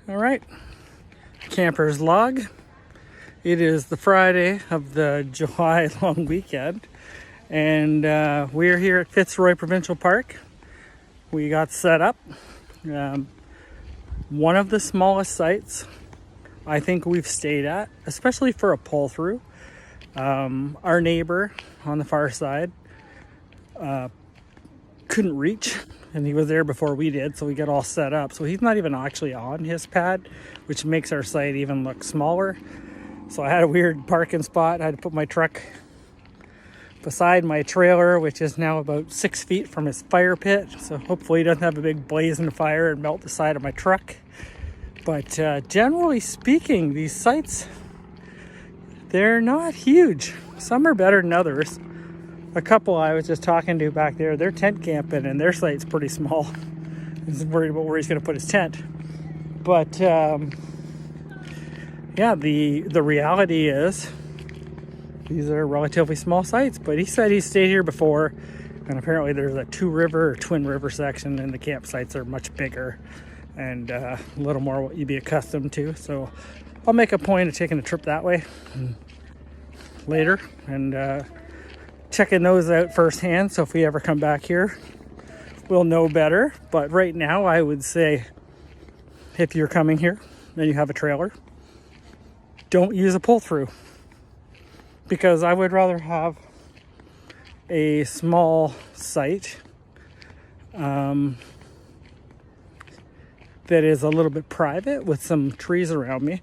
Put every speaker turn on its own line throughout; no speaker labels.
All right, camper's log. It is the Friday of the July long weekend, and we're here at Fitzroy Provincial Park. We got set up. One of the smallest sites I think we've stayed at, especially for a pull through. Our neighbor on the far side couldn't reach, and he was there before we did, so we got all set up. So he's not even actually on his pad, which makes our site even look smaller. So I had a weird parking spot. I had to put my truck beside my trailer, which is now about 6 feet from his fire pit. So hopefully he doesn't have a big blazing fire and melt the side of my truck. But generally speaking, these sites, they're not huge. Some are better than others. A couple I was just talking to back there, they're tent camping and their site's pretty small. He's worried about where he's going to put his tent. But yeah, the reality is these are relatively small sites. But he said he stayed here before, and apparently there's a twin river section, and the campsites are much bigger and a little more what you'd be accustomed to. So I'll make a point of taking a trip that way later and checking those out firsthand. So if we ever come back here, we'll know better. But right now, I would say if you're coming here and you have a trailer, don't use a pull through, because I would rather have a small site that is a little bit private with some trees around me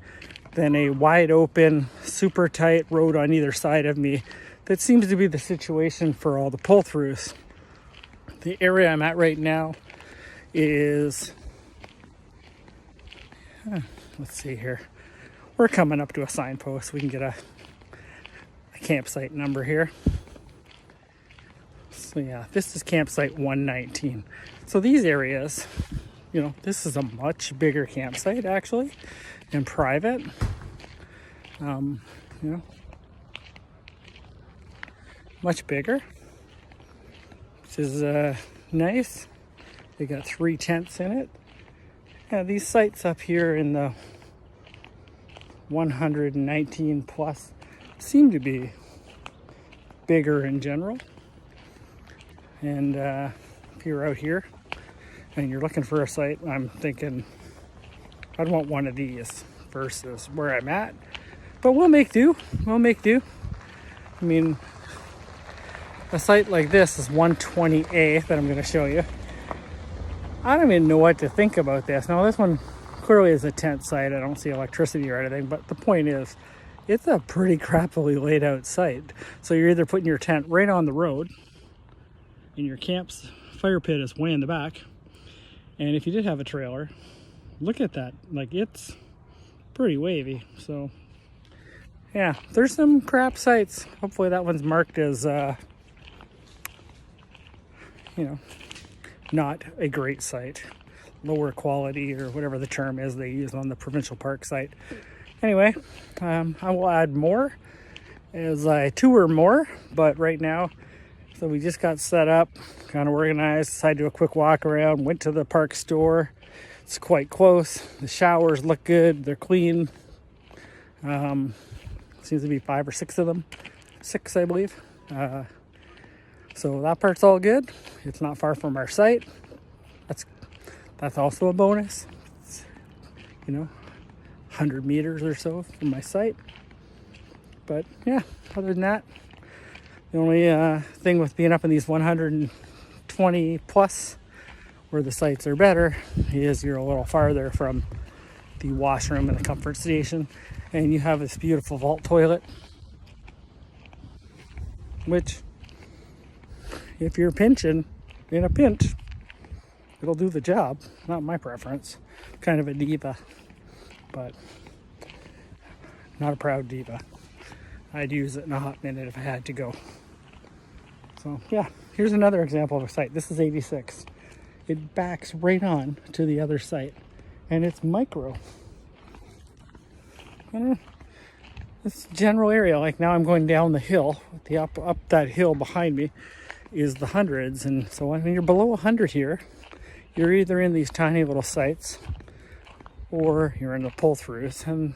than a wide open, super tight road on either side of me. That seems to be the situation for all the pull-throughs. The area I'm at right now is, let's see here. We're coming up to a signpost. We can get a campsite number here. So yeah, this is campsite 119. So these areas, this is a much bigger campsite actually, and private. Much bigger, which is nice. They got 3 tents in it. Yeah, these sites up here in the 119 plus seem to be bigger in general. And if you're out here and you're looking for a site, I'm thinking I'd want one of these versus where I'm at. But we'll make do. I mean, a site like this is 128 that I'm going to show you. I don't even know what to think about this. Now, this one clearly is a tent site. I don't see electricity or anything, but the point is, it's a pretty crappily laid out site. So you're either putting your tent right on the road, and your camp's fire pit is way in the back. And if you did have a trailer, look at that. Like, it's pretty wavy. So, yeah, there's some crap sites. Hopefully that one's marked as not a great site, lower quality, or whatever the term is they use on the provincial park site. Anyway, I will add more as I tour more, but right now, so we just got set up, kind of organized, decided to do a quick walk around, went to the park store. It's quite close. The showers look good, they're clean. Seems to be 5 or 6 of them, 6 I believe. So that part's all good. It's not far from our site. That's also a bonus. It's, 100 meters or so from my site. But yeah, other than that, the only thing with being up in these 120 plus, where the sites are better, is you're a little farther from the washroom and the comfort station, and you have this beautiful vault toilet, which, if you're pinching in a pinch, it'll do the job. Not my preference. Kind of a diva, but not a proud diva. I'd use it in a hot minute if I had to go. So yeah, here's another example of a site. This is 86. It backs right on to the other site, and it's micro. This general area, like now I'm going down the hill, the up that hill behind me is the hundreds, and so when you're below 100 here, you're either in these tiny little sites or you're in the pull-throughs, and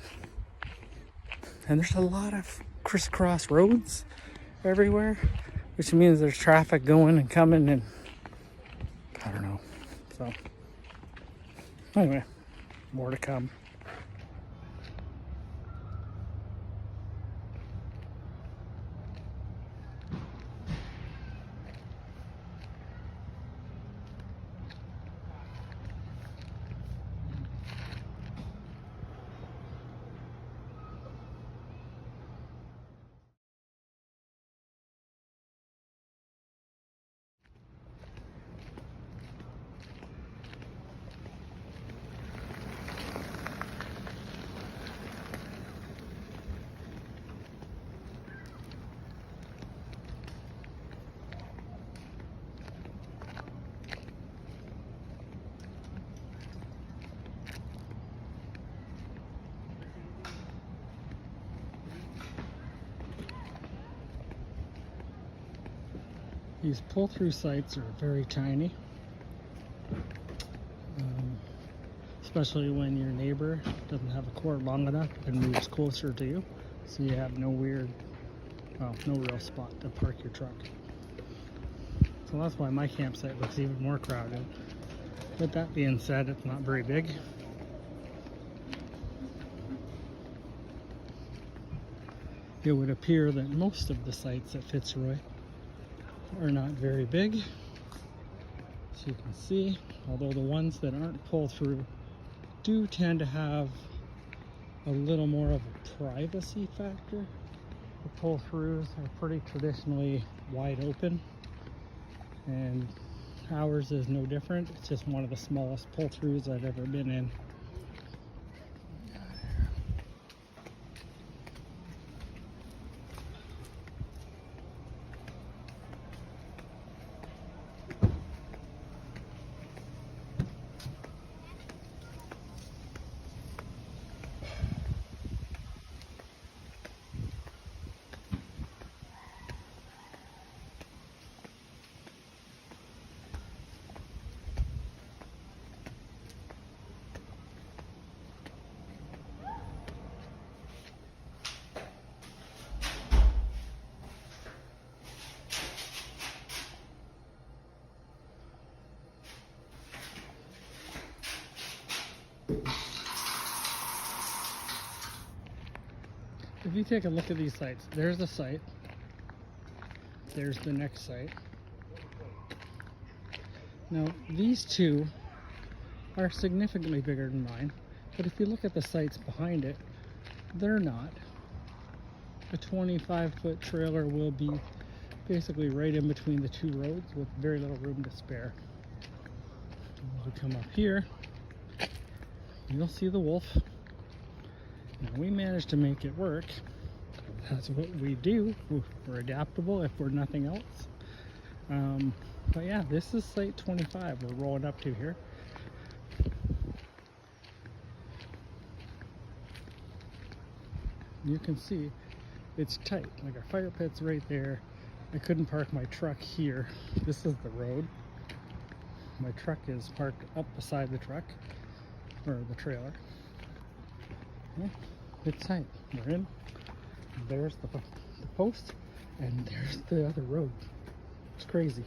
there's a lot of crisscross roads everywhere, which means there's traffic going and coming, and I don't know. So anyway, more to come. These pull-through sites are very tiny, especially when your neighbor doesn't have a cord long enough and moves closer to you, so you have no real spot to park your truck. So that's why my campsite looks even more crowded. With that being said, it's not very big. It would appear that most of the sites at Fitzroy are not very big, as you can see, although the ones that aren't pull through do tend to have a little more of a privacy factor. The pull throughs are pretty traditionally wide open, and ours is no different. It's just one of the smallest pull throughs I've ever been in. If you take a look at these sites, there's the site, there's the next site. Now, these two are significantly bigger than mine, but if you look at the sites behind it, they're not. A 25-foot trailer will be basically right in between the two roads with very little room to spare. As we come up here, you'll see the wolf. Now, we managed to make it work. That's what we do. We're adaptable if we're nothing else. But yeah, this is site 25 we're rolling up to here. You can see it's tight. Like our fire pit's right there. I couldn't park my truck here. This is the road. My truck is parked up beside the truck, or the trailer. Yeah, it's tight. We're in. There's the post, and there's the other road. It's crazy.